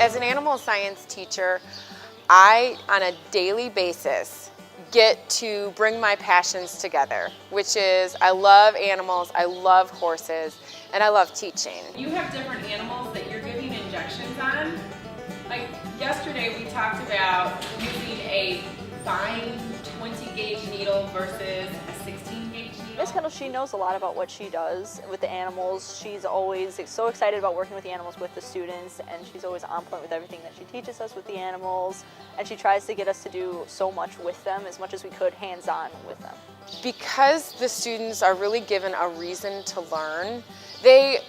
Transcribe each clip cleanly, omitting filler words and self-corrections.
As an animal science teacher, I, on a daily basis, get to bring my passions together, which is I love animals, I love horses, and I love teaching. You have different animals that you're giving injections on. Like yesterday we talked about using a fine 20 gauge needle versus a 16 gauge needle. Miss Kendall, she knows a lot about what she does with the animals. She's always so excited about working with the animals with the students, and she's always on point with everything that she teaches us with the animals, and she tries to get us to do so much with them, as much as we could hands-on with them. Because the students are really given a reason to learn, they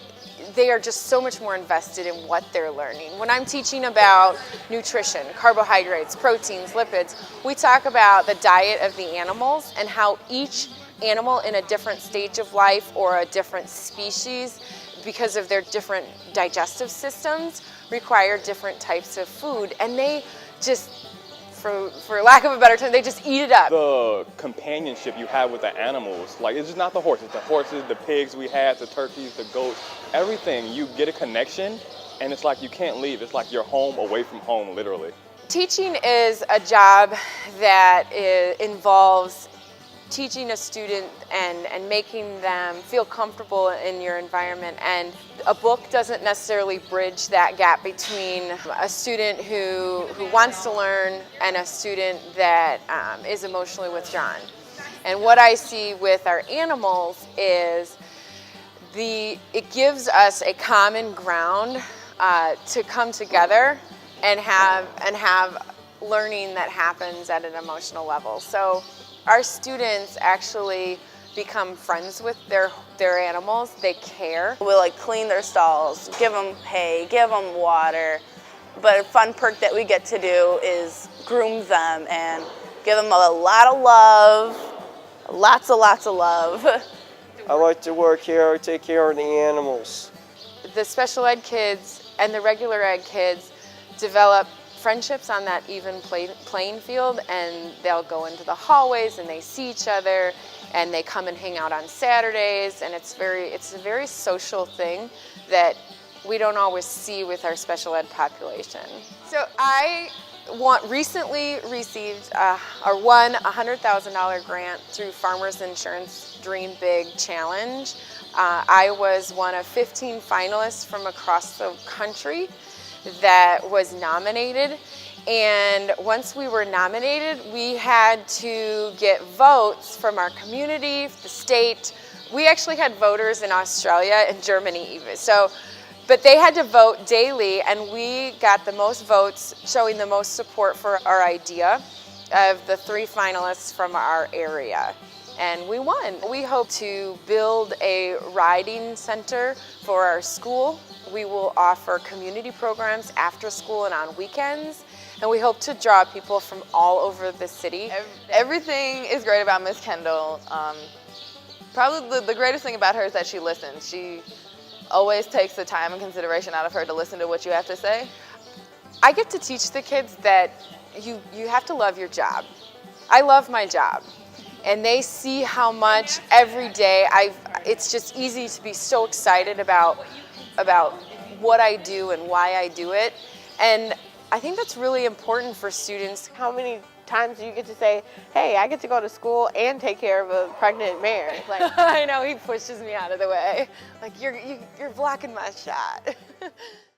are just so much more invested in what they're learning. When I'm teaching about nutrition, carbohydrates, proteins, lipids, we talk about the diet of the animals and how each animal in a different stage of life or a different species, because of their different digestive systems, require different types of food, and they just, for lack of a better term, they just eat it up. The companionship you have with the animals, like it's just not the horses, the pigs we had, the turkeys, the goats, everything, you get a connection and it's like you can't leave. It's like you're home away from home, literally. Teaching is a job that involves teaching a student and making them feel comfortable in your environment, and a book doesn't necessarily bridge that gap between a student who wants to learn and a student that is emotionally withdrawn. And what I see with our animals is it gives us a common ground to come together and have learning that happens at an emotional level. So our students actually become friends with their animals. They care. We'll clean their stalls, give them hay, give them water. But a fun perk that we get to do is groom them and give them a lot of love, lots of love. I like to work here, take care of the animals. The special ed kids and the regular ed kids develop friendships on that even playing field, and they'll go into the hallways and they see each other and they come and hang out on Saturdays, and it's a very social thing that we don't always see with our special ed population. So I recently received or won a $100,000 grant through Farmers Insurance Dream Big Challenge. I was one of 15 finalists from across the country that was nominated, and once we were nominated, we had to get votes from our community, the state. We actually had voters in Australia and Germany even. But they had to vote daily, and we got the most votes, showing the most support for our idea of the 3 finalists from our area. And we won. We hope to build a riding center for our school. We will offer community programs after school and on weekends. And we hope to draw people from all over the city. Everything is great about Miss Kendall. Probably the greatest thing about her is that she listens. She always takes the time and consideration out of her to listen to what you have to say. I get to teach the kids that you have to love your job. I love my job. And they see how much every day it's just easy to be so excited about what I do and why I do it. And I think that's really important for students. How many times do you get to say, hey, I get to go to school and take care of a pregnant mare? I know, he pushes me out of the way. Like, you're blocking my shot.